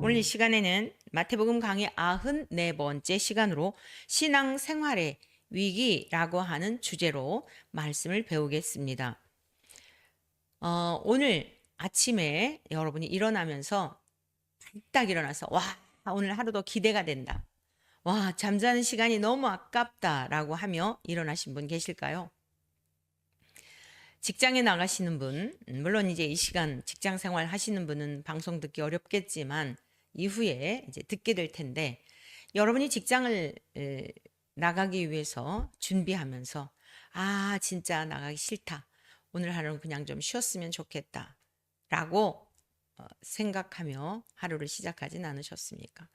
오늘 이 시간에는 마태복음 강의 94번째 시간으로 신앙생활의 위기라고 하는 주제로 말씀을 배우겠습니다. 오늘 아침에 여러분이 일어나면서 딱 일어나서 와, 오늘 하루도 기대가 된다. 와, 잠자는 시간이 너무 아깝다라고 하며 일어나신 분 계실까요? 직장에 나가시는 분, 물론 이제 이 시간 직장 생활 하시는 분은 방송 듣기 어렵겠지만 이후에 이제 듣게 될 텐데, 여러분이 직장을 나가기 위해서 준비하면서 진짜 나가기 싫다. 오늘 하루는 그냥 좀 쉬었으면 좋겠다. 라고 생각하며 하루를 시작하진 않으셨습니까?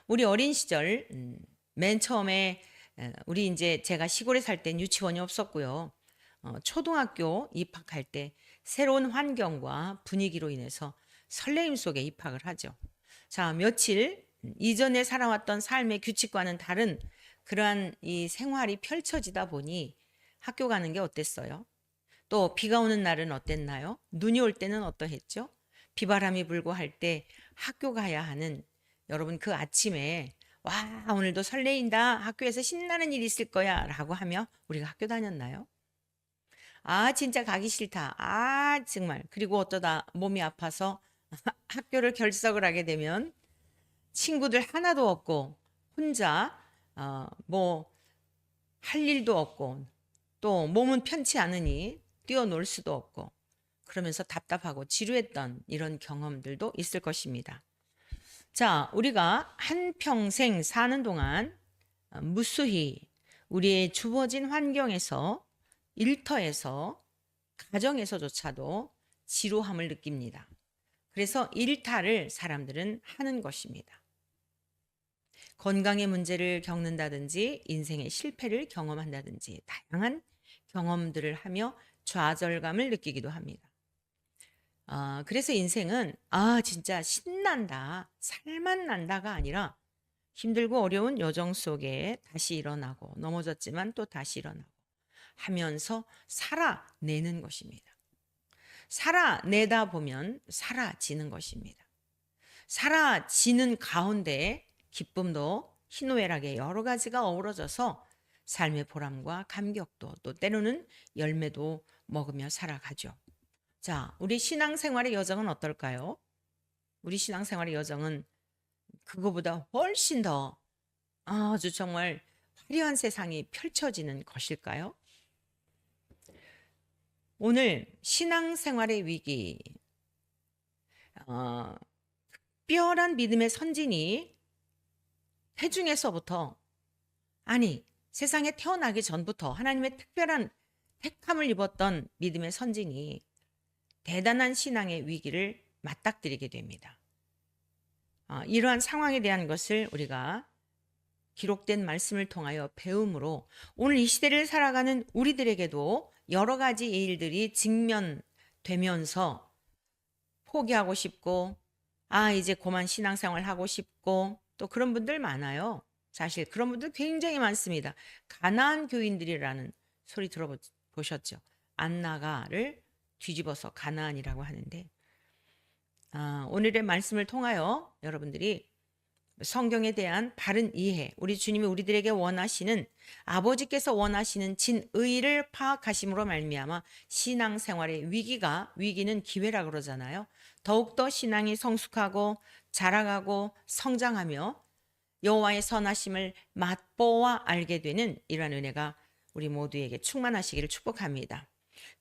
우리 어린 시절 맨 처음에 우리 이제 제가 시골에 살 땐 유치원이 없었고요. 초등학교 입학할 때 새로운 환경과 분위기로 인해서 설레임 속에 입학을 하죠. 자, 며칠 이전에 살아왔던 삶의 규칙과는 다른 그러한 이 생활이 펼쳐지다 보니 학교 가는 게 어땠어요? 또 비가 오는 날은 어땠나요? 눈이 올 때는 어떠했죠? 비바람이 불고 할 때 학교 가야 하는 여러분 그 아침에 와, 오늘도 설레인다. 학교에서 신나는 일이 있을 거야. 라고 하며 우리가 학교 다녔나요? 진짜 가기 싫다. 정말. 그리고 어쩌다 몸이 아파서 학교를 결석을 하게 되면 친구들 하나도 없고 혼자 뭐 할 일도 없고 또 몸은 편치 않으니 뛰어놀 수도 없고 그러면서 답답하고 지루했던 이런 경험들도 있을 것입니다. 자, 우리가 한평생 사는 동안 무수히 우리의 주어진 환경에서 일터에서 가정에서조차도 지루함을 느낍니다. 그래서 일탈을 사람들은 하는 것입니다. 건강의 문제를 겪는다든지 인생의 실패를 경험한다든지 다양한 경험들을 하며 좌절감을 느끼기도 합니다. 그래서 인생은 진짜 신난다, 살만 난다가 아니라 힘들고 어려운 여정 속에 다시 일어나고 넘어졌지만 또 다시 일어나고 하면서 살아내는 것입니다. 살아내다 보면 사라지는 것입니다. 사라지는 가운데 기쁨도 희노애락의 여러 가지가 어우러져서 삶의 보람과 감격도 또 때로는 열매도 먹으며 살아가죠. 자, 우리 신앙생활의 여정은 어떨까요? 우리 신앙생활의 여정은 그거보다 훨씬 더 아주 정말 화려한 세상이 펼쳐지는 것일까요? 오늘 신앙생활의 위기, 특별한 믿음의 선진이 태중에서부터 세상에 태어나기 전부터 하나님의 특별한 택함을 입었던 믿음의 선진이 대단한 신앙의 위기를 맞닥뜨리게 됩니다. 이러한 상황에 대한 것을 우리가 기록된 말씀을 통하여 배움으로 오늘 이 시대를 살아가는 우리들에게도 여러 가지 일들이 직면되면서 포기하고 싶고 이제 그만 신앙생활 하고 싶고 또 그런 분들 많아요. 사실 그런 분들 굉장히 많습니다. 가나안 교인들이라는 소리 들어보셨죠? 안나가를 뒤집어서 가나안이라고 하는데 오늘의 말씀을 통하여 여러분들이 성경에 대한 바른 이해, 우리 주님이 우리들에게 원하시는 아버지께서 원하시는 진의를 파악하심으로 말미암아 신앙생활의 위기는 기회라 그러잖아요. 더욱더 신앙이 성숙하고 자라가고 성장하며 여호와의 선하심을 맛보아 알게 되는 이러한 은혜가 우리 모두에게 충만하시기를 축복합니다.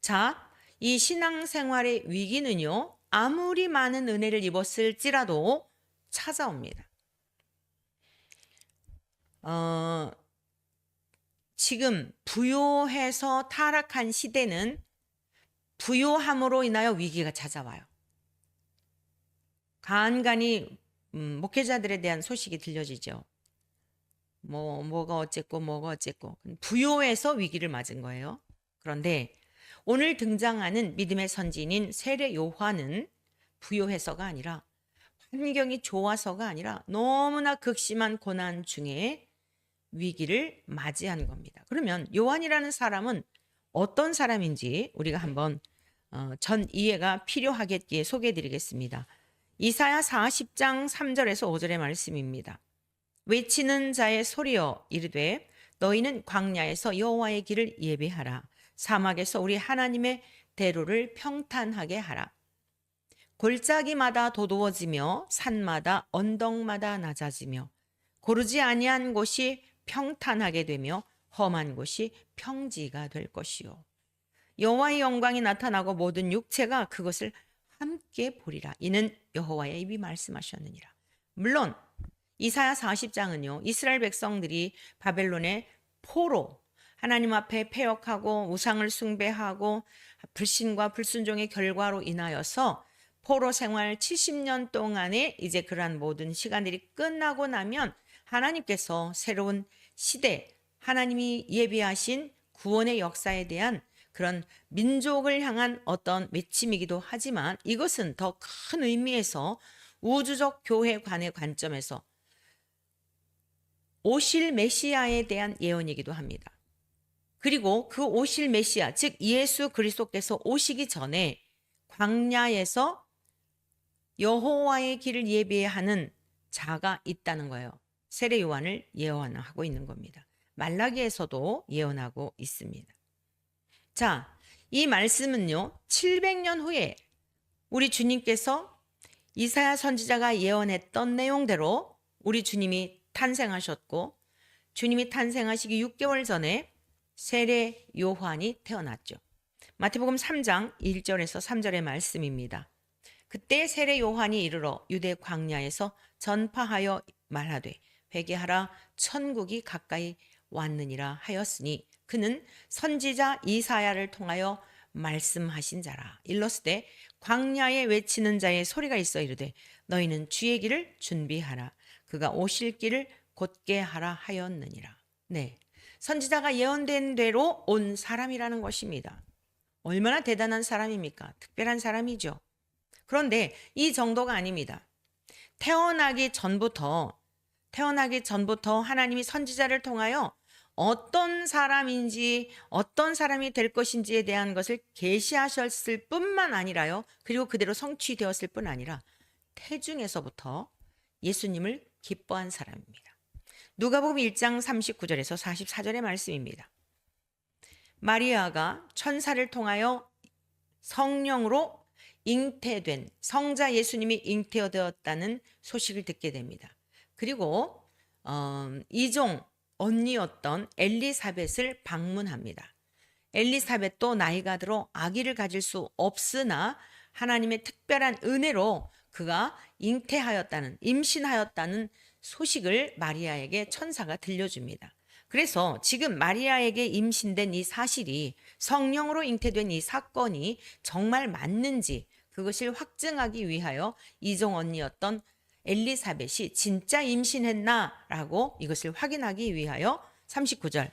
자, 이 신앙생활의 위기는요, 아무리 많은 은혜를 입었을지라도 찾아옵니다. 지금 부요해서 타락한 시대는 부요함으로 인하여 위기가 찾아와요. 간간히 목회자들에 대한 소식이 들려지죠. 뭐가 어쨌고 부요해서 위기를 맞은 거예요. 그런데 오늘 등장하는 믿음의 선진인 세례 요한은 부요해서가 아니라 환경이 좋아서가 아니라 너무나 극심한 고난 중에 위기를 맞이한 겁니다. 그러면 요한이라는 사람은 어떤 사람인지 우리가 한번 전 이해가 필요하겠기에 소개해 드리겠습니다. 이사야 40장 3절에서 5절의 말씀입니다. 외치는 자의 소리여 이르되 너희는 광야에서 여호와의 길을 예비하라. 사막에서 우리 하나님의 대로를 평탄하게 하라. 골짜기마다 도두어지며 산마다 언덕마다 낮아지며 고르지 아니한 곳이 평탄하게 되며 험한 곳이 평지가 될 것이요. 여호와의 영광이 나타나고 모든 육체가 그것을 함께 보리라. 이는 여호와의 입이 말씀하셨느니라. 물론 이사야 40장은요. 이스라엘 백성들이 바벨론의 포로 하나님 앞에 패역하고 우상을 숭배하고 불신과 불순종의 결과로 인하여서 포로 생활 70년 동안에 이제 그러한 모든 시간들이 끝나고 나면 하나님께서 새로운 시대, 하나님이 예비하신 구원의 역사에 대한 그런 민족을 향한 어떤 외침이기도 하지만 이것은 더 큰 의미에서 우주적 교회관의 관점에서 오실 메시아에 대한 예언이기도 합니다. 그리고 그 오실 메시아, 즉 예수 그리스도께서 오시기 전에 광야에서 여호와의 길을 예비하는 자가 있다는 거예요. 세례 요한을 예언하고 있는 겁니다. 말라기에서도 예언하고 있습니다. 자, 이 말씀은요. 700년 후에 우리 주님께서 이사야 선지자가 예언했던 내용대로 우리 주님이 탄생하셨고 주님이 탄생하시기 6개월 전에 세례 요한이 태어났죠. 마태복음 3장 1절에서 3절의 말씀입니다. 그때 세례 요한이 이르러 유대 광야에서 전파하여 말하되 회개하라 천국이 가까이 왔느니라 하였으니 그는 선지자 이사야를 통하여 말씀하신 자라. 일러스되 광야에 외치는 자의 소리가 있어 이르되 너희는 주의 길을 준비하라. 그가 오실 길을 곧게 하라 하였느니라. 네, 선지자가 예언된 대로 온 사람이라는 것입니다. 얼마나 대단한 사람입니까? 특별한 사람이죠. 그런데 이 정도가 아닙니다. 태어나기 전부터 하나님이 선지자를 통하여 어떤 사람인지 어떤 사람이 될 것인지에 대한 것을 계시하셨을 뿐만 아니라요. 그리고 그대로 성취되었을 뿐 아니라 태중에서부터 예수님을 기뻐한 사람입니다. 누가복음 1장 39절에서 44절의 말씀입니다. 마리아가 천사를 통하여 성령으로 잉태된 성자 예수님이 잉태되었다는 소식을 듣게 됩니다. 그리고 이종 언니였던 엘리사벳을 방문합니다. 엘리사벳도 나이가 들어 아기를 가질 수 없으나 하나님의 특별한 은혜로 그가 임신하였다는 소식을 마리아에게 천사가 들려줍니다. 그래서 지금 마리아에게 임신된 이 사실이 성령으로 잉태된 이 사건이 정말 맞는지 그것을 확증하기 위하여 이종 언니였던 엘리사벳이 진짜 임신했나라고 이것을 확인하기 위하여 39절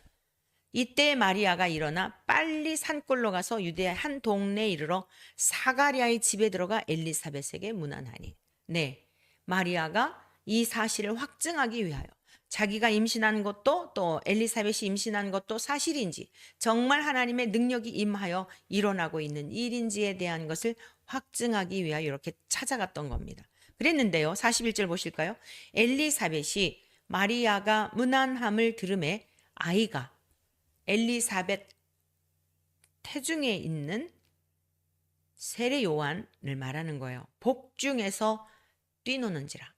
이때 마리아가 일어나 빨리 산골로 가서 유대의 한 동네에 이르러 사가랴의 집에 들어가 엘리사벳에게 문안하니. 네, 마리아가 이 사실을 확증하기 위하여 자기가 임신한 것도 또 엘리사벳이 임신한 것도 사실인지 정말 하나님의 능력이 임하여 일어나고 있는 일인지에 대한 것을 확증하기 위하여 이렇게 찾아갔던 겁니다. 그랬는데요. 41절 보실까요? 엘리사벳이 마리아가 문안함을 들음에 아이가 엘리사벳 태중에 있는 세례 요한을 말하는 거예요. 복중에서 뛰노는지라.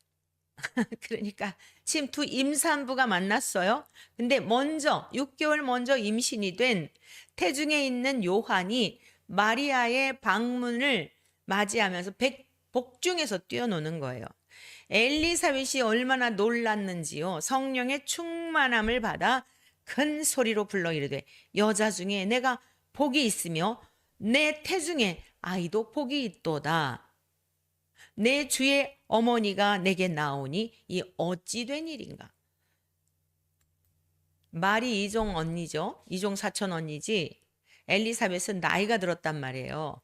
그러니까 지금 두 임산부가 만났어요. 근데 먼저 6개월 먼저 임신이 된 태중에 있는 요한이 마리아의 방문을 맞이하면서 복중에서 뛰어노는 거예요. 엘리사벳이 얼마나 놀랐는지요. 성령의 충만함을 받아 큰 소리로 불러 이르되 여자 중에 내가 복이 있으며 내 태중에 아이도 복이 있도다. 내 주의 어머니가 내게 나오니 이 어찌 된 일인가. 말이 이종 언니죠. 이종 사촌 언니지. 엘리사벳은 나이가 들었단 말이에요.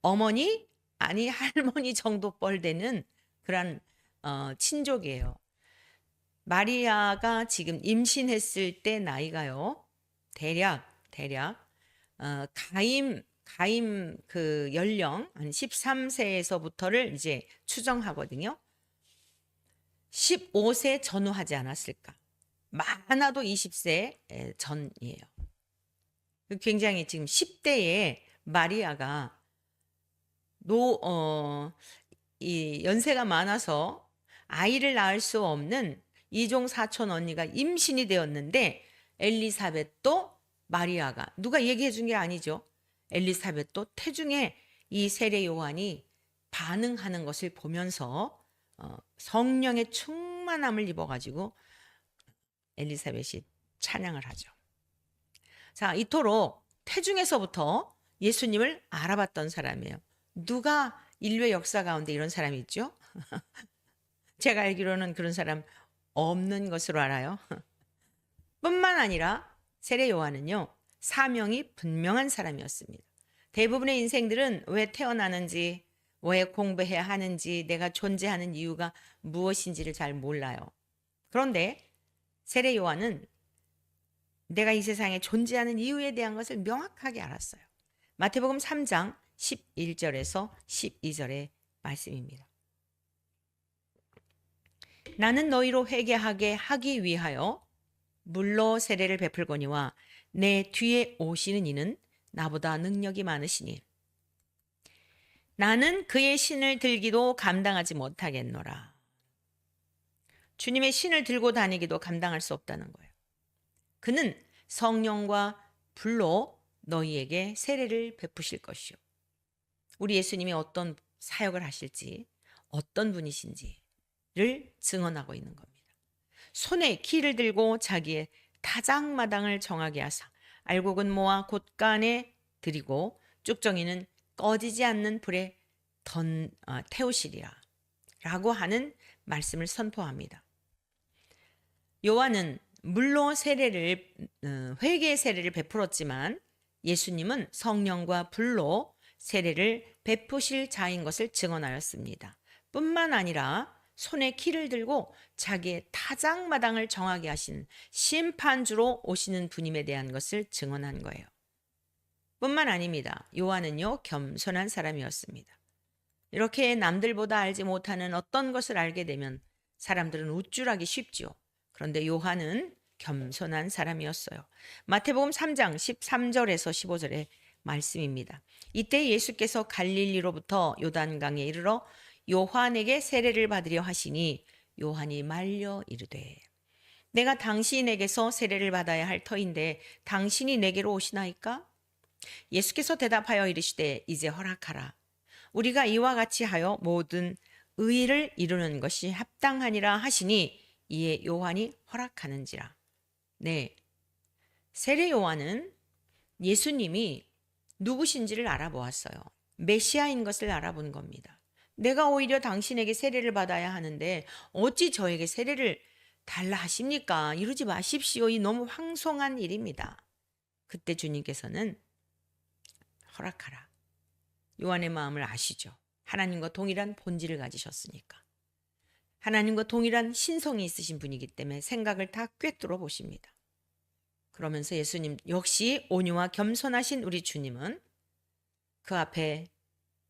어머니? 아니 할머니 정도 뻘되는 그런 친족이에요. 마리아가 지금 임신했을 때 나이가요. 대략 가임 그 연령 한 13세에서부터를 이제 추정하거든요. 15세 전후하지 않았을까? 많아도 20세 전이에요. 굉장히 지금 10대에 마리아가 이 연세가 많아서 아이를 낳을 수 없는 이종 사촌 언니가 임신이 되었는데 엘리사벳도 마리아가 누가 얘기해 준 게 아니죠. 엘리사벳도 태중에 이 세례 요한이 반응하는 것을 보면서 성령의 충만함을 입어가지고 엘리사벳이 찬양을 하죠. 자, 이토록 태중에서부터 예수님을 알아봤던 사람이에요. 누가 인류의 역사 가운데 이런 사람이 있죠? 제가 알기로는 그런 사람 없는 것으로 알아요. 뿐만 아니라 세례 요한은요, 사명이 분명한 사람이었습니다. 대부분의 인생들은 왜 태어나는지, 왜 공부해야 하는지, 내가 존재하는 이유가 무엇인지를 잘 몰라요. 그런데 세례 요한은 내가 이 세상에 존재하는 이유에 대한 것을 명확하게 알았어요. 마태복음 3장 11절에서 12절의 말씀입니다. 나는 너희로 회개하게 하기 위하여 물로 세례를 베풀거니와 내 뒤에 오시는 이는 나보다 능력이 많으시니 나는 그의 신을 들기도 감당하지 못하겠노라. 주님의 신을 들고 다니기도 감당할 수 없다는 거예요. 그는 성령과 불로 너희에게 세례를 베푸실 것이요. 우리 예수님이 어떤 사역을 하실지, 어떤 분이신지를 증언하고 있는 겁니다. 손에 키를 들고 자기의 타작마당을 정하게 하사 알곡은 모아 곳간에 들이고 쭉정이는 꺼지지 않는 불에 태우시리라 라고 하는 말씀을 선포합니다. 요한은 물로 세례를 회개의 세례를 베풀었지만 예수님은 성령과 불로 세례를 베푸실 자인 것을 증언하였습니다. 뿐만 아니라 손에 키를 들고 자기의 타작마당을 정하게 하신 심판주로 오시는 분임에 대한 것을 증언한 거예요. 뿐만 아닙니다. 요한은요, 겸손한 사람이었습니다. 이렇게 남들보다 알지 못하는 어떤 것을 알게 되면 사람들은 우쭐하기 쉽죠. 그런데 요한은 겸손한 사람이었어요. 마태복음 3장 13절에서 15절의 말씀입니다. 이때 예수께서 갈릴리로부터 요단강에 이르러 요한에게 세례를 받으려 하시니 요한이 말려 이르되 내가 당신에게서 세례를 받아야 할 터인데 당신이 내게로 오시나이까? 예수께서 대답하여 이르시되 이제 허락하라. 우리가 이와 같이 하여 모든 의를 이루는 것이 합당하니라 하시니 이에 요한이 허락하는지라. 네, 세례 요한은 예수님이 누구신지를 알아보았어요. 메시아인 것을 알아본 겁니다. 내가 오히려 당신에게 세례를 받아야 하는데 어찌 저에게 세례를 달라 하십니까? 이러지 마십시오. 이 너무 황송한 일입니다. 그때 주님께서는 허락하라. 요한의 마음을 아시죠? 하나님과 동일한 본질을 가지셨으니까. 하나님과 동일한 신성이 있으신 분이기 때문에 생각을 다 꿰뚫어 보십니다. 그러면서 예수님 역시 온유와 겸손하신 우리 주님은 그 앞에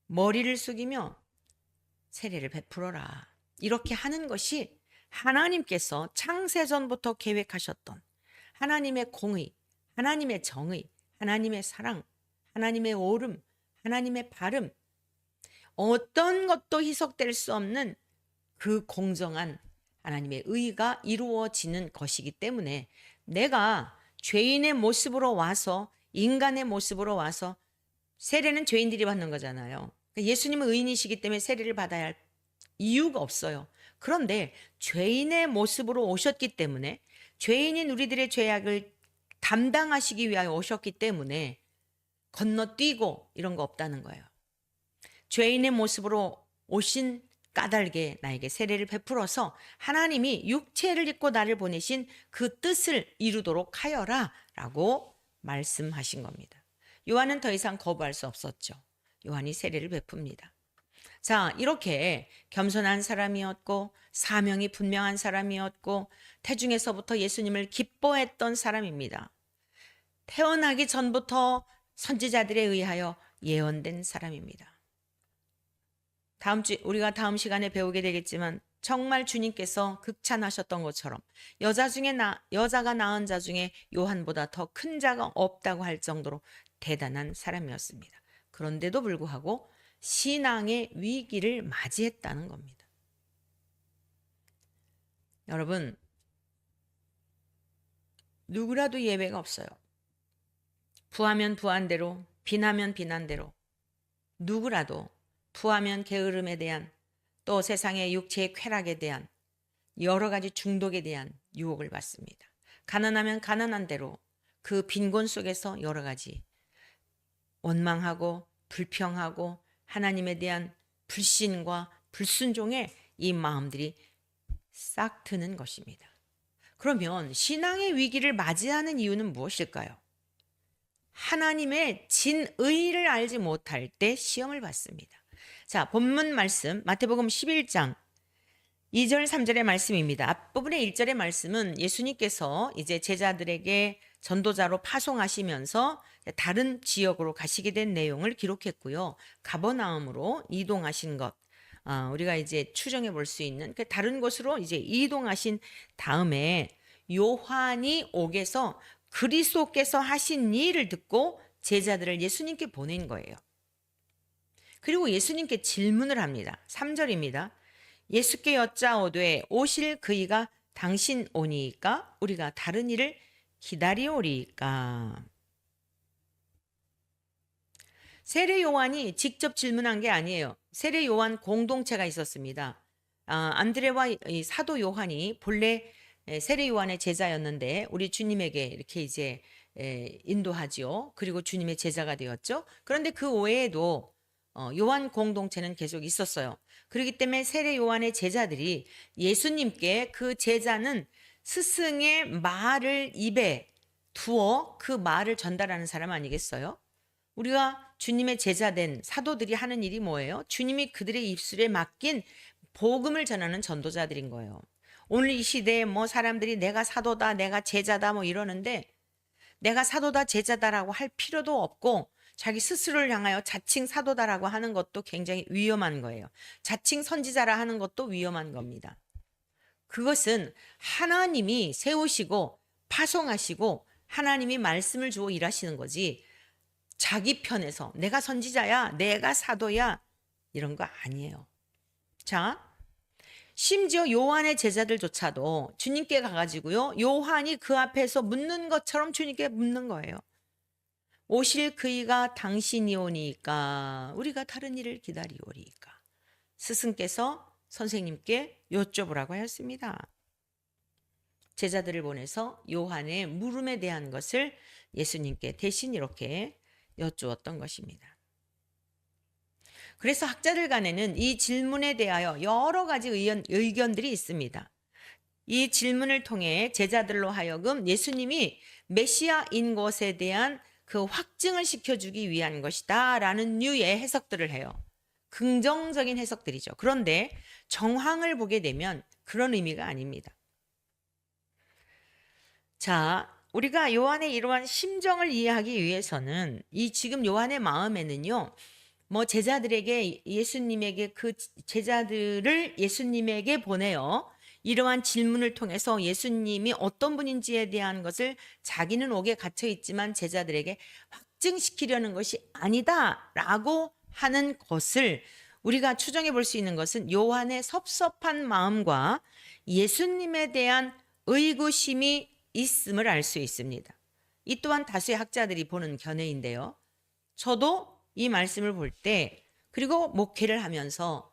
머리를 숙이며 세례를 베풀어라. 이렇게 하는 것이 하나님께서 창세전부터 계획하셨던 하나님의 공의, 하나님의 정의, 하나님의 사랑, 하나님의 옳음, 하나님의 바름, 어떤 것도 희석될 수 없는 그 공정한 하나님의 의가 이루어지는 것이기 때문에 내가 죄인의 모습으로 와서 인간의 모습으로 와서 세례는 죄인들이 받는 거잖아요. 예수님은 의인이시기 때문에 세례를 받아야 할 이유가 없어요. 그런데 죄인의 모습으로 오셨기 때문에 죄인인 우리들의 죄악을 담당하시기 위하여 오셨기 때문에 건너뛰고 이런 거 없다는 거예요. 죄인의 모습으로 오신 까닭에 나에게 세례를 베풀어서 하나님이 육체를 입고 나를 보내신 그 뜻을 이루도록 하여라 라고 말씀하신 겁니다. 요한은 더 이상 거부할 수 없었죠. 요한이 세례를 베풉니다. 자, 이렇게 겸손한 사람이었고 사명이 분명한 사람이었고 태중에서부터 예수님을 기뻐했던 사람입니다. 태어나기 전부터 선지자들에 의하여 예언된 사람입니다. 우리가 다음 시간에 배우게 되겠지만 정말 주님께서 극찬하셨던 것처럼 여자가 낳은 자 중에 요한보다 더 큰 자가 없다고 할 정도로 대단한 사람이었습니다. 그런데도 불구하고 신앙의 위기를 맞이했다는 겁니다. 여러분, 누구라도 예외가 없어요. 부하면 부한대로, 빈하면 빈한대로 누구라도 부하면 게으름에 대한, 또 세상의 육체의 쾌락에 대한, 여러 가지 중독에 대한 유혹을 받습니다. 가난하면 가난한 대로 그 빈곤 속에서 여러 가지 원망하고 불평하고 하나님에 대한 불신과 불순종의 이 마음들이 싹 트는 것입니다. 그러면 신앙의 위기를 맞이하는 이유는 무엇일까요? 하나님의 진의를 알지 못할 때 시험을 받습니다. 자, 본문 말씀 마태복음 11장 2절 3절의 말씀입니다. 앞부분의 1절의 말씀은 예수님께서 이제 제자들에게 전도자로 파송하시면서 다른 지역으로 가시게 된 내용을 기록했고요. 가버나움으로 이동하신 것, 우리가 이제 추정해 볼 수 있는 그 다른 곳으로 이제 이동하신 다음에 요한이 옥에서 그리스도께서 하신 일을 듣고 제자들을 예수님께 보낸 거예요. 그리고 예수님께 질문을 합니다. 3절입니다. 예수께 여짜오되 오실 그이가 당신 오니이까 우리가 다른 일을 기다리오리이까. 세례 요한이 직접 질문한 게 아니에요. 세례 요한 공동체가 있었습니다. 안드레와 사도 요한이 본래 세례 요한의 제자였는데 우리 주님에게 이렇게 이제 인도하지요. 그리고 주님의 제자가 되었죠. 그런데 그 외에도 요한 공동체는 계속 있었어요. 그렇기 때문에 세례 요한의 제자들이 예수님께 그 제자는 스승의 말을 입에 두어 그 말을 전달하는 사람 아니겠어요? 우리가 주님의 제자된 사도들이 하는 일이 뭐예요? 주님이 그들의 입술에 맡긴 복음을 전하는 전도자들인 거예요. 오늘 이 시대에 뭐 사람들이 내가 사도다, 내가 제자다 뭐 이러는데 내가 사도다, 제자다라고 할 필요도 없고 자기 스스로를 향하여 자칭 사도다라고 하는 것도 굉장히 위험한 거예요. 자칭 선지자라 하는 것도 위험한 겁니다. 그것은 하나님이 세우시고 파송하시고 하나님이 말씀을 주어 일하시는 거지 자기 편에서 내가 선지자야, 내가 사도야 이런 거 아니에요. 자, 심지어 요한의 제자들조차도 주님께 가가지고요. 요한이 그 앞에서 묻는 것처럼 주님께 묻는 거예요. 오실 그이가 당신이 오니까 우리가 다른 일을 기다리오리까. 스승께서 선생님께 여쭤보라고 하였습니다. 제자들을 보내서 요한의 물음에 대한 것을 예수님께 대신 이렇게 여쭈었던 것입니다. 그래서 학자들 간에는 이 질문에 대하여 여러 가지 의견들이 있습니다. 이 질문을 통해 제자들로 하여금 예수님이 메시아인 것에 대한 그 확증을 시켜주기 위한 것이다 라는 류의 해석들을 해요. 긍정적인 해석들이죠. 그런데 정황을 보게 되면 그런 의미가 아닙니다. 자, 우리가 요한의 이러한 심정을 이해하기 위해서는 이 지금 요한의 마음에는요. 뭐 제자들에게 예수님에게 그 제자들을 예수님에게 보내요. 이러한 질문을 통해서 예수님이 어떤 분인지에 대한 것을 자기는 옥에 갇혀 있지만 제자들에게 확증시키려는 것이 아니다라고 하는 것을 우리가 추정해 볼 수 있는 것은 요한의 섭섭한 마음과 예수님에 대한 의구심이 있음을 알 수 있습니다. 이 또한 다수의 학자들이 보는 견해인데요. 저도 이 말씀을 볼 때 그리고 목회를 하면서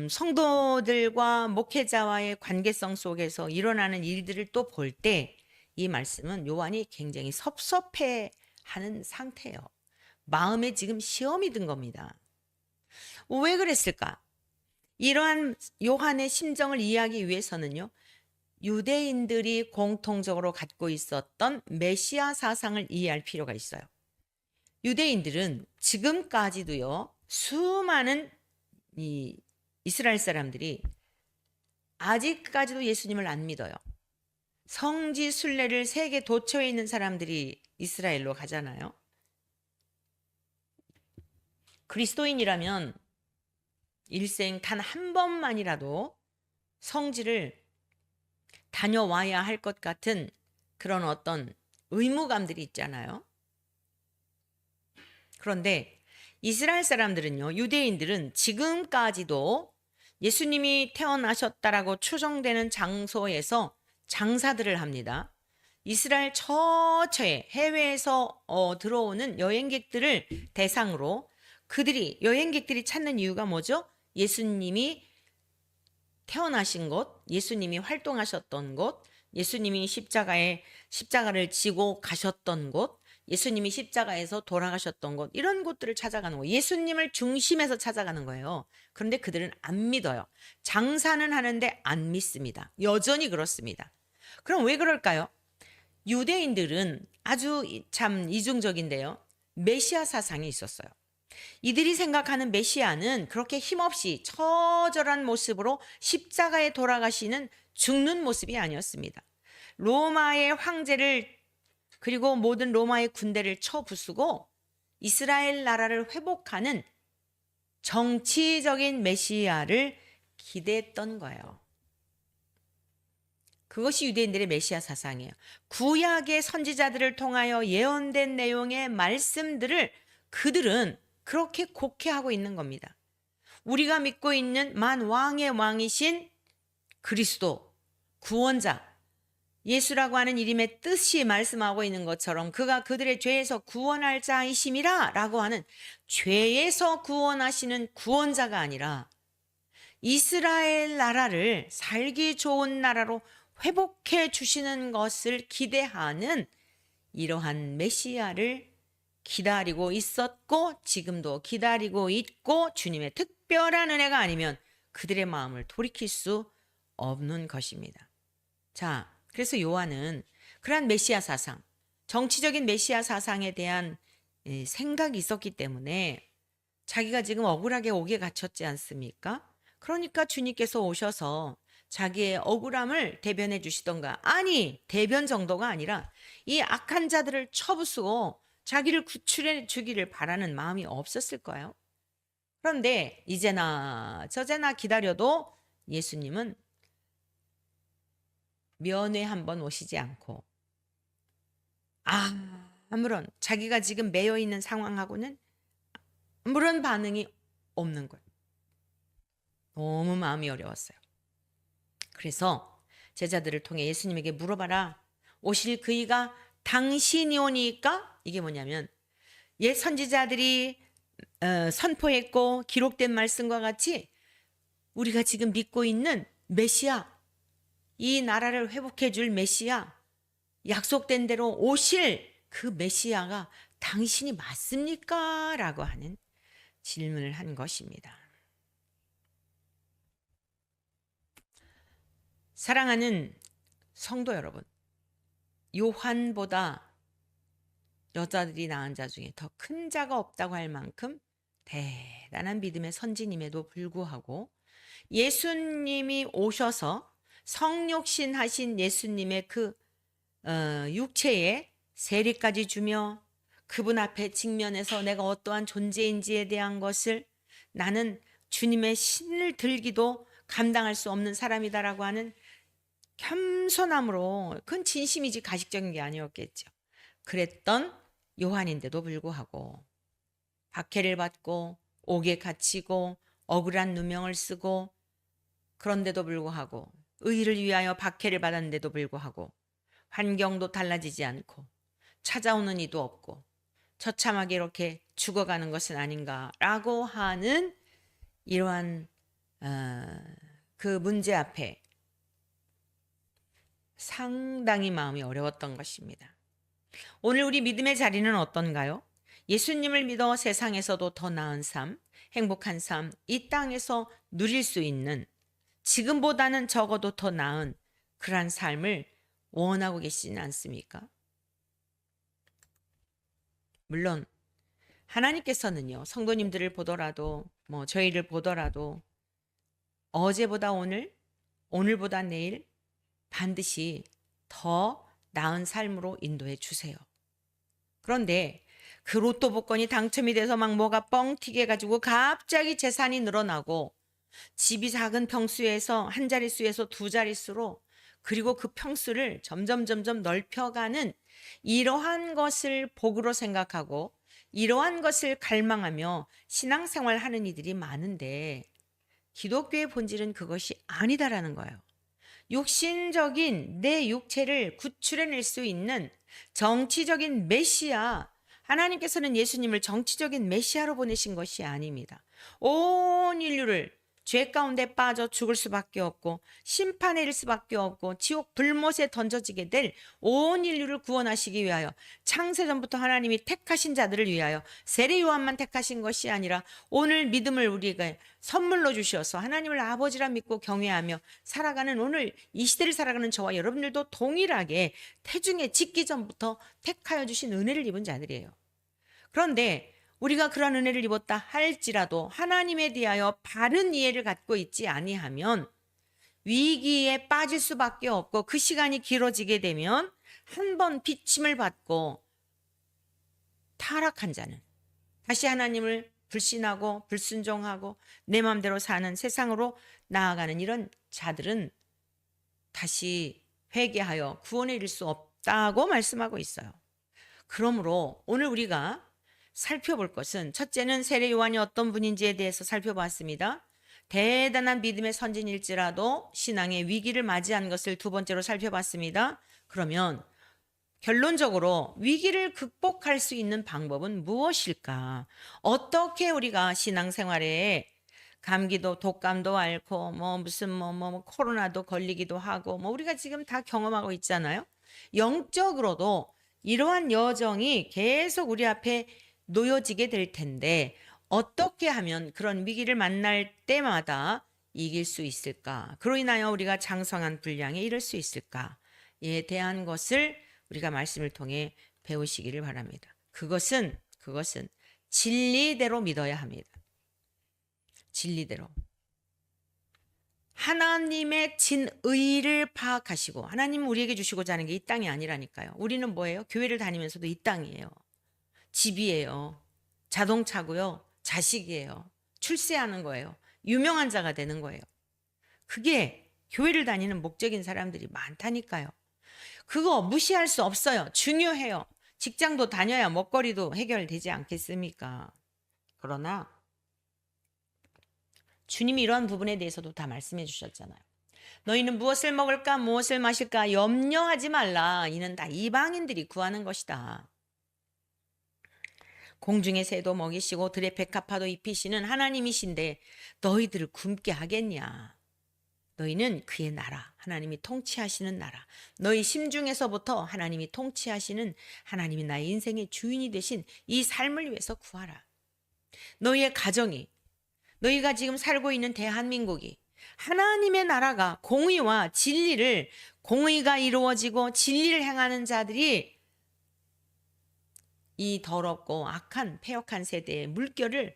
성도들과 목회자와의 관계성 속에서 일어나는 일들을 또 볼 때 이 말씀은 요한이 굉장히 섭섭해하는 상태예요. 마음에 지금 시험이 든 겁니다. 왜 그랬을까? 이러한 요한의 심정을 이해하기 위해서는요. 유대인들이 공통적으로 갖고 있었던 메시아 사상을 이해할 필요가 있어요. 유대인들은 지금까지도요. 수많은 이 이스라엘 사람들이 아직까지도 예수님을 안 믿어요. 성지 순례를 세계 도처에 있는 사람들이 이스라엘로 가잖아요. 그리스도인이라면 일생 단 한 번만이라도 성지를 다녀와야 할 것 같은 그런 어떤 의무감들이 있잖아요. 그런데 이스라엘 사람들은요, 유대인들은 지금까지도 예수님이 태어나셨다라고 추정되는 장소에서 장사들을 합니다. 이스라엘 처처에 해외에서 들어오는 여행객들을 대상으로 여행객들이 찾는 이유가 뭐죠? 예수님이 태어나신 곳, 예수님이 활동하셨던 곳, 예수님이 십자가를 지고 가셨던 곳, 예수님이 십자가에서 돌아가셨던 곳, 이런 곳들을 찾아가는 거예요. 예수님을 중심에서 찾아가는 거예요. 그런데 그들은 안 믿어요. 장사는 하는데 안 믿습니다. 여전히 그렇습니다. 그럼 왜 그럴까요? 유대인들은 아주 참 이중적인데요. 메시아 사상이 있었어요. 이들이 생각하는 메시아는 그렇게 힘없이 처절한 모습으로 십자가에 돌아가시는 죽는 모습이 아니었습니다. 로마의 황제를 그리고 모든 로마의 군대를 쳐부수고 이스라엘 나라를 회복하는 정치적인 메시아를 기대했던 거예요. 그것이 유대인들의 메시아 사상이에요. 구약의 선지자들을 통하여 예언된 내용의 말씀들을 그들은 그렇게 곡해하고 있는 겁니다. 우리가 믿고 있는 만왕의 왕이신 그리스도, 구원자, 예수라고 하는 이름의 뜻이 말씀하고 있는 것처럼 그가 그들의 죄에서 구원할 자이심이라 라고 하는 죄에서 구원하시는 구원자가 아니라 이스라엘 나라를 살기 좋은 나라로 회복해 주시는 것을 기대하는 이러한 메시아를 기다리고 있었고 지금도 기다리고 있고 주님의 특별한 은혜가 아니면 그들의 마음을 돌이킬 수 없는 것입니다. 자, 그래서 요한은 그러한 메시아 사상, 정치적인 메시아 사상에 대한 생각이 있었기 때문에 자기가 지금 억울하게 옥에 갇혔지 않습니까? 그러니까 주님께서 오셔서 자기의 억울함을 대변해 주시던가, 아니 대변 정도가 아니라 이 악한 자들을 쳐부수고 자기를 구출해 주기를 바라는 마음이 없었을 거예요. 그런데 이제나 저제나 기다려도 예수님은 면회 한번 오시지 않고 아무런 자기가 지금 매여 있는 상황하고는 아무런 반응이 없는 거예요. 너무 마음이 어려웠어요. 그래서 제자들을 통해 예수님에게 물어봐라. 오실 그이가 당신이 오니까? 이게 뭐냐면 옛 선지자들이 선포했고 기록된 말씀과 같이 우리가 지금 믿고 있는 메시아, 이 나라를 회복해 줄 메시아, 약속된 대로 오실 그 메시아가 당신이 맞습니까? 라고 하는 질문을 한 것입니다. 사랑하는 성도 여러분, 요한보다 여자들이 낳은 자 중에 더 큰 자가 없다고 할 만큼 대단한 믿음의 선진임에도 불구하고 예수님이 오셔서 성육신 하신 예수님의 그 육체에 세례까지 주며 그분 앞에 직면해서 내가 어떠한 존재인지에 대한 것을 나는 주님의 신을 들기도 감당할 수 없는 사람이다라고 하는 겸손함으로, 그건 진심이지 가식적인 게 아니었겠죠. 그랬던 요한인데도 불구하고 박해를 받고 옥에 갇히고 억울한 누명을 쓰고 그런데도 불구하고 의를 위하여 박해를 받았는데도 불구하고 환경도 달라지지 않고 찾아오는 이도 없고 처참하게 이렇게 죽어가는 것은 아닌가라고 하는 이러한 그 문제 앞에 상당히 마음이 어려웠던 것입니다. 오늘 우리 믿음의 자리는 어떤가요? 예수님을 믿어 세상에서도 더 나은 삶, 행복한 삶, 이 땅에서 누릴 수 있는 지금보다는 적어도 더 나은 그러한 삶을 원하고 계시진 않습니까? 물론 하나님께서는요, 성도님들을 보더라도 저희를 보더라도 어제보다 오늘, 오늘보다 내일 반드시 더 나은 삶으로 인도해 주세요. 그런데 그 로또 복권이 당첨이 돼서 막 뭐가 뻥 튀게 가지고 갑자기 재산이 늘어나고 집이 작은 평수에서 한 자릿수에서 두 자릿수로 그리고 그 평수를 점점 넓혀가는 이러한 것을 복으로 생각하고 이러한 것을 갈망하며 신앙생활 하는 이들이 많은데 기독교의 본질은 그것이 아니다라는 거예요. 육신적인 내 육체를 구출해낼 수 있는 정치적인 메시아, 하나님께서는 예수님을 정치적인 메시아로 보내신 것이 아닙니다. 온 인류를 죄 가운데 빠져 죽을 수밖에 없고 심판에 이를 수밖에 없고 지옥 불못에 던져지게 될 온 인류를 구원하시기 위하여 창세전부터 하나님이 택하신 자들을 위하여 세례 요한만 택하신 것이 아니라 오늘 믿음을 우리에게 선물로 주셔서 하나님을 아버지라 믿고 경외하며 살아가는 오늘 이 시대를 살아가는 저와 여러분들도 동일하게 태중에 짓기 전부터 택하여 주신 은혜를 입은 자들이에요. 그런데 우리가 그런 은혜를 입었다 할지라도 하나님에 대하여 바른 이해를 갖고 있지 아니하면 위기에 빠질 수밖에 없고 그 시간이 길어지게 되면 한 번 비침을 받고 타락한 자는 다시 하나님을 불신하고 불순종하고 내 마음대로 사는 세상으로 나아가는 이런 자들은 다시 회개하여 구원에 이를 수 없다고 말씀하고 있어요. 그러므로 오늘 우리가 살펴볼 것은 첫째는 세례 요한이 어떤 분인지에 대해서 살펴봤습니다. 대단한 믿음의 선진일지라도 신앙의 위기를 맞이한 것을 두 번째로 살펴봤습니다. 그러면 결론적으로 위기를 극복할 수 있는 방법은 무엇일까? 어떻게 우리가 신앙생활에 감기도 독감도 앓고 무슨 코로나도 걸리기도 하고 우리가 지금 다 경험하고 있잖아요. 영적으로도 이러한 여정이 계속 우리 앞에 놓여지게 될 텐데 어떻게 하면 그런 위기를 만날 때마다 이길 수 있을까? 그로 인하여 우리가 장성한 분량에 이를 수 있을까에 대한 것을 우리가 말씀을 통해 배우시기를 바랍니다. 그것은 진리대로 믿어야 합니다. 진리대로. 하나님의 진의를 파악하시고 하나님은 우리에게 주시고자 하는 게 이 땅이 아니라니까요. 우리는 뭐예요? 교회를 다니면서도 이 땅이에요. 집이에요. 자동차고요. 자식이에요. 출세하는 거예요. 유명한 자가 되는 거예요. 그게 교회를 다니는 목적인 사람들이 많다니까요. 그거 무시할 수 없어요. 중요해요. 직장도 다녀야 먹거리도 해결되지 않겠습니까? 그러나 주님이 이러한 부분에 대해서도 다 말씀해 주셨잖아요. 너희는 무엇을 먹을까 무엇을 마실까 염려하지 말라. 이는 다 이방인들이 구하는 것이다. 공중의 새도 먹이시고 들의 백합화도 입히시는 하나님이신데 너희들을 굶게 하겠냐. 너희는 그의 나라, 하나님이 통치하시는 나라, 너희 심중에서부터 하나님이 통치하시는 하나님이 나의 인생의 주인이 되신 이 삶을 위해서 구하라. 너희의 가정이, 너희가 지금 살고 있는 대한민국이 하나님의 나라가 공의와 진리를, 공의가 이루어지고 진리를 행하는 자들이 이 더럽고 악한 패역한 세대의 물결을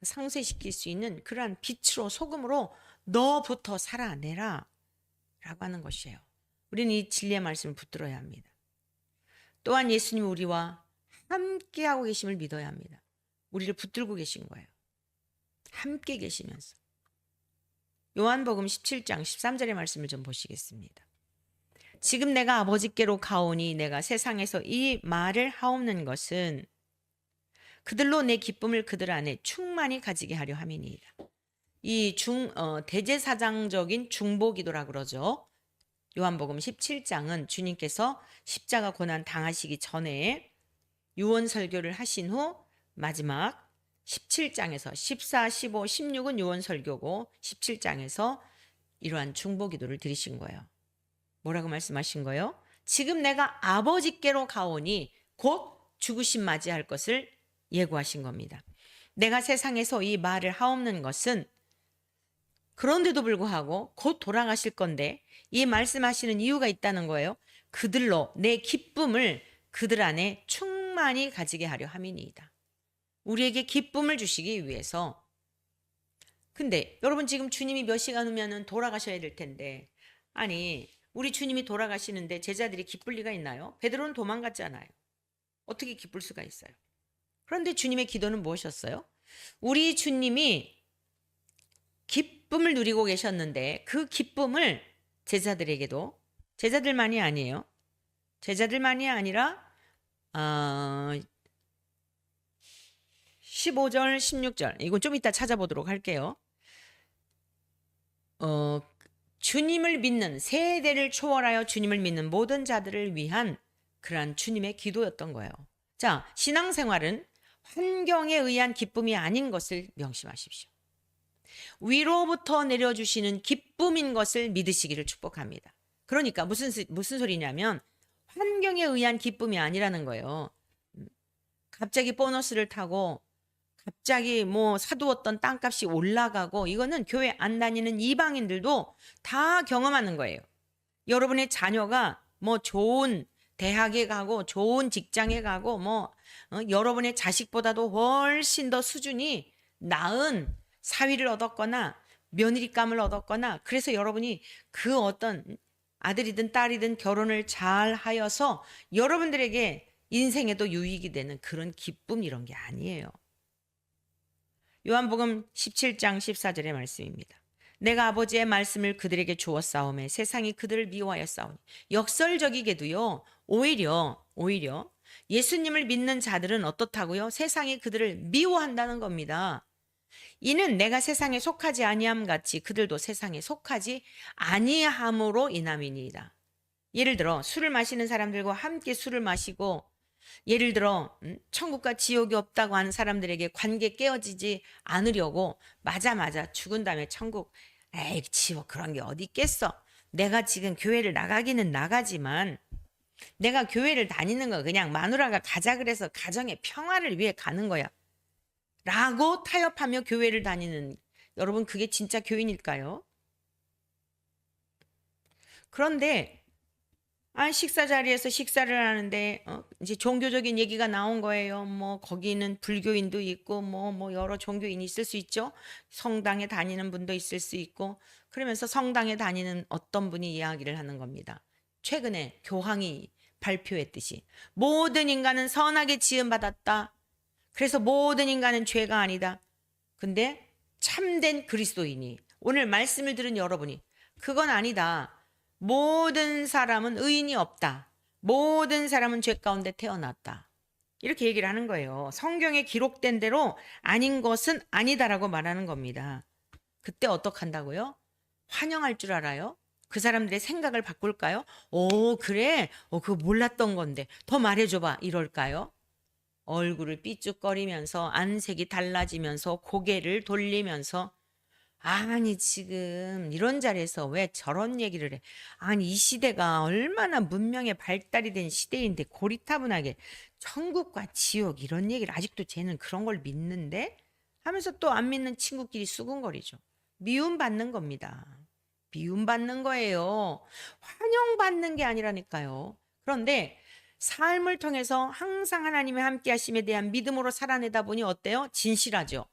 상쇄시킬 수 있는 그러한 빛으로 소금으로 너부터 살아내라 라고 하는 것이에요. 우리는 이 진리의 말씀을 붙들어야 합니다. 또한 예수님이 우리와 함께하고 계심을 믿어야 합니다. 우리를 붙들고 계신 거예요. 함께 계시면서. 요한복음 17장 13절의 말씀을 좀 보시겠습니다. 지금 내가 아버지께로 가오니 내가 세상에서 이 말을 하옵는 것은 그들로 내 기쁨을 그들 안에 충만히 가지게 하려 함이니이다. 이 대제사장적인 중보기도라 그러죠. 요한복음 17장은 주님께서 십자가 고난 당하시기 전에 유언설교를 하신 후 마지막 17장에서 14, 15, 16은 유언설교고 17장에서 이러한 중보기도를 드리신 거예요. 뭐라고 말씀하신 거예요? 지금 내가 아버지께로 가오니 곧 죽으심 맞이할 것을 예고하신 겁니다. 내가 세상에서 이 말을 하옵는 것은 그런데도 불구하고 곧 돌아가실 건데 이 말씀하시는 이유가 있다는 거예요. 그들로 내 기쁨을 그들 안에 충만히 가지게 하려 함이니이다. 우리에게 기쁨을 주시기 위해서. 근데 여러분 지금 주님이 몇 시간 후면은 돌아가셔야 될 텐데 아니 우리 주님이 돌아가시는데 제자들이 기쁠 리가 있나요? 베드로는 도망갔잖아요. 어떻게 기쁠 수가 있어요? 그런데 주님의 기도는 무엇이었어요? 우리 주님이 기쁨을 누리고 계셨는데 그 기쁨을 제자들에게도, 제자들만이 아니에요. 제자들만이 아니라 15절, 16절 이건 좀 이따 찾아보도록 할게요. 주님을 믿는, 세대를 초월하여 주님을 믿는 모든 자들을 위한 그러한 주님의 기도였던 거예요. 자, 신앙생활은 환경에 의한 기쁨이 아닌 것을 명심하십시오. 위로부터 내려주시는 기쁨인 것을 믿으시기를 축복합니다. 그러니까 무슨 소리냐면 환경에 의한 기쁨이 아니라는 거예요. 갑자기 보너스를 타고 갑자기 뭐 사두었던 땅값이 올라가고, 이거는 교회 안 다니는 이방인들도 다 경험하는 거예요. 여러분의 자녀가 뭐 좋은 대학에 가고 좋은 직장에 가고 여러분의 자식보다도 훨씬 더 수준이 나은 사위를 얻었거나 며느리감을 얻었거나, 그래서 여러분이 그 어떤 아들이든 딸이든 결혼을 잘 하여서 여러분들에게 인생에도 유익이 되는 그런 기쁨, 이런 게 아니에요. 요한복음 17장 14절의 말씀입니다. 내가 아버지의 말씀을 그들에게 주었사오매 세상이 그들을 미워하였사오니. 역설적이게도요, 오히려 예수님을 믿는 자들은 어떻다고요? 세상이 그들을 미워한다는 겁니다. 이는 내가 세상에 속하지 아니함 같이 그들도 세상에 속하지 아니함으로 인함이니이다. 예를 들어 술을 마시는 사람들과 함께 술을 마시고, 예를 들어 천국과 지옥이 없다고 하는 사람들에게 관계 깨어지지 않으려고 맞아 죽은 다음에 천국, 에이 지옥 그런 게 어디 있겠어. 내가 지금 교회를 나가기는 나가지만 내가 교회를 다니는 거 그냥 마누라가 가자 그래서 가정의 평화를 위해 가는 거야 라고 타협하며 교회를 다니는, 여러분 그게 진짜 교인일까요? 그런데 식사 자리에서 식사를 하는데 이제 종교적인 얘기가 나온 거예요. 뭐 거기는 불교인도 있고 뭐 여러 종교인이 있을 수 있죠. 성당에 다니는 분도 있을 수 있고, 그러면서 성당에 다니는 어떤 분이 이야기를 하는 겁니다. 최근에 교황이 발표했듯이 모든 인간은 선하게 지음받았다. 그래서 모든 인간은 죄가 아니다. 근데 참된 그리스도인이, 오늘 말씀을 들은 여러분이 그건 아니다. 모든 사람은 의인이 없다. 모든 사람은 죄 가운데 태어났다. 이렇게 얘기를 하는 거예요. 성경에 기록된 대로 아닌 것은 아니다라고 말하는 겁니다. 그때 어떡한다고요? 환영할 줄 알아요? 그 사람들의 생각을 바꿀까요? 오, 그래? 그거 몰랐던 건데 더 말해줘봐. 이럴까요? 얼굴을 삐죽거리면서 안색이 달라지면서 고개를 돌리면서, 아니 지금 이런 자리에서 왜 저런 얘기를 해? 아니 이 시대가 얼마나 문명의 발달이 된 시대인데 고리타분하게 천국과 지옥 이런 얘기를 아직도 쟤는 그런 걸 믿는데? 하면서 또 안 믿는 친구끼리 수군거리죠. 미움받는 겁니다. 미움받는 거예요. 환영받는 게 아니라니까요. 그런데 삶을 통해서 항상 하나님의 함께 하심에 대한 믿음으로 살아내다 보니 어때요? 진실하죠.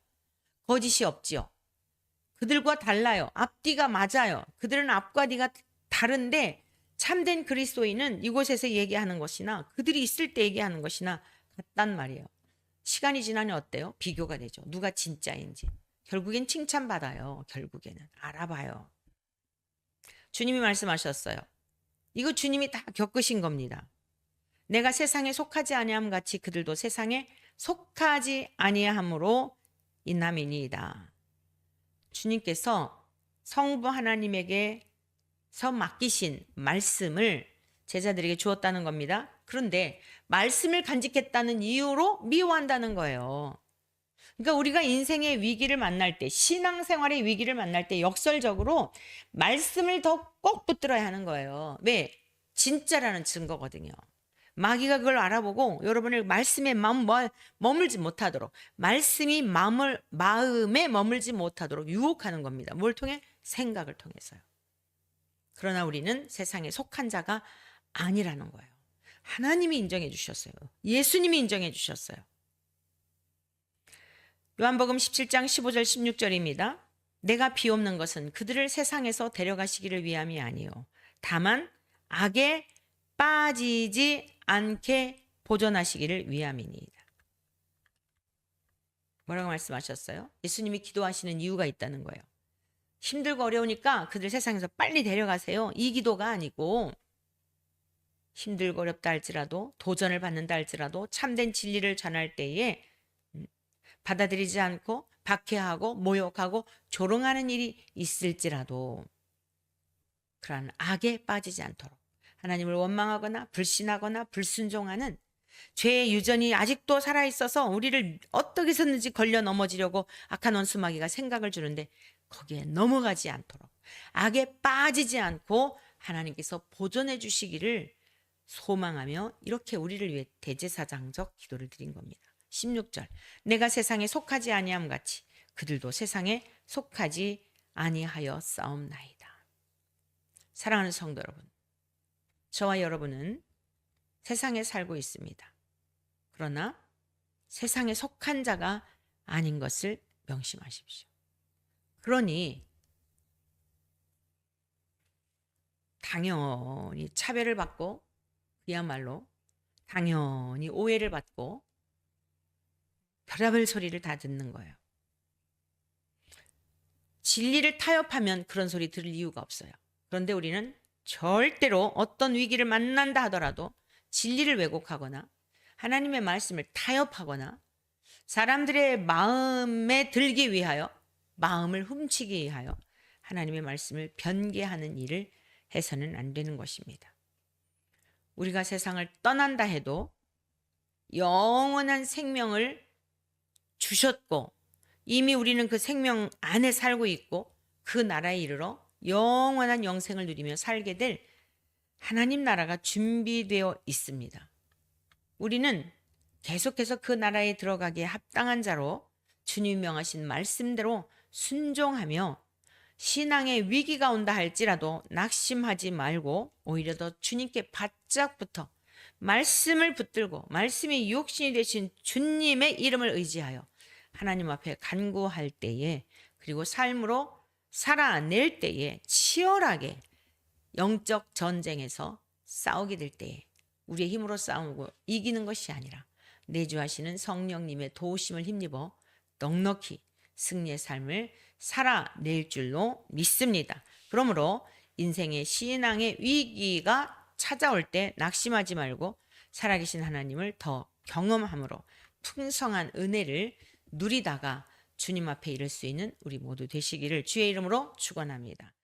거짓이 없지요. 그들과 달라요. 앞뒤가 맞아요. 그들은 앞과 뒤가 다른데 참된 그리스도인은 이곳에서 얘기하는 것이나 그들이 있을 때 얘기하는 것이나 같단 말이에요. 시간이 지나면 어때요? 비교가 되죠. 누가 진짜인지. 결국엔 칭찬받아요. 결국에는 알아봐요. 주님이 말씀하셨어요. 이거 주님이 다 겪으신 겁니다. 내가 세상에 속하지 아니함 같이 그들도 세상에 속하지 아니함으로 인함이니이다. 주님께서 성부 하나님에게서 맡기신 말씀을 제자들에게 주었다는 겁니다. 그런데 말씀을 간직했다는 이유로 미워한다는 거예요. 그러니까 우리가 인생의 위기를 만날 때, 신앙생활의 위기를 만날 때 역설적으로 말씀을 더 꼭 붙들어야 하는 거예요. 왜? 진짜라는 증거거든요. 마귀가 그걸 알아보고 여러분을 말씀에 머물지 못하도록, 말씀이 마음에 머물지 못하도록 유혹하는 겁니다. 뭘 통해? 생각을 통해서요. 그러나 우리는 세상에 속한 자가 아니라는 거예요. 하나님이 인정해 주셨어요. 예수님이 인정해 주셨어요. 요한복음 17장 15절 16절입니다. 내가 비옵는 것은 그들을 세상에서 데려가시기를 위함이 아니요 다만 악에 빠지지 않게 보존하시기를 위함이니이다. 뭐라고 말씀하셨어요? 예수님이 기도하시는 이유가 있다는 거예요. 힘들고 어려우니까 그들 세상에서 빨리 데려가세요. 이 기도가 아니고, 힘들고 어렵다 할지라도, 도전을 받는다 할지라도 참된 진리를 전할 때에 받아들이지 않고 박해하고 모욕하고 조롱하는 일이 있을지라도 그러한 악에 빠지지 않도록, 하나님을 원망하거나 불신하거나 불순종하는 죄의 유전이 아직도 살아있어서 우리를 어떻게 해서든지 걸려 넘어지려고 악한 원수마귀가 생각을 주는데 거기에 넘어가지 않도록, 악에 빠지지 않고 하나님께서 보존해 주시기를 소망하며 이렇게 우리를 위해 대제사장적 기도를 드린 겁니다. 16절, 내가 세상에 속하지 아니함 같이 그들도 세상에 속하지 아니하여 싸움나이다. 사랑하는 성도 여러분, 저와 여러분은 세상에 살고 있습니다. 그러나 세상에 속한 자가 아닌 것을 명심하십시오. 그러니 당연히 차별을 받고, 그야말로 당연히 오해를 받고 별의별 소리를 다 듣는 거예요. 진리를 타협하면 그런 소리 들을 이유가 없어요. 그런데 우리는 절대로 어떤 위기를 만난다 하더라도 진리를 왜곡하거나 하나님의 말씀을 타협하거나 사람들의 마음에 들기 위하여, 마음을 훔치기 위하여 하나님의 말씀을 변개하는 일을 해서는 안 되는 것입니다. 우리가 세상을 떠난다 해도 영원한 생명을 주셨고 이미 우리는 그 생명 안에 살고 있고 그 나라에 이르러 영원한 영생을 누리며 살게 될 하나님 나라가 준비되어 있습니다. 우리는 계속해서 그 나라에 들어가기에 합당한 자로 주님 명하신 말씀대로 순종하며 신앙의 위기가 온다 할지라도 낙심하지 말고 오히려 더 주님께 바짝 붙어 말씀을 붙들고 말씀이 육신이 되신 주님의 이름을 의지하여 하나님 앞에 간구할 때에, 그리고 삶으로 살아낼 때에 치열하게 영적 전쟁에서 싸우게 될 때에 우리의 힘으로 싸우고 이기는 것이 아니라 내주하시는 성령님의 도우심을 힘입어 넉넉히 승리의 삶을 살아낼 줄로 믿습니다. 그러므로 인생의 신앙의 위기가 찾아올 때 낙심하지 말고 살아계신 하나님을 더 경험함으로 풍성한 은혜를 누리다가 주님 앞에 이를 수 있는 우리 모두 되시기를 주의 이름으로 축원합니다.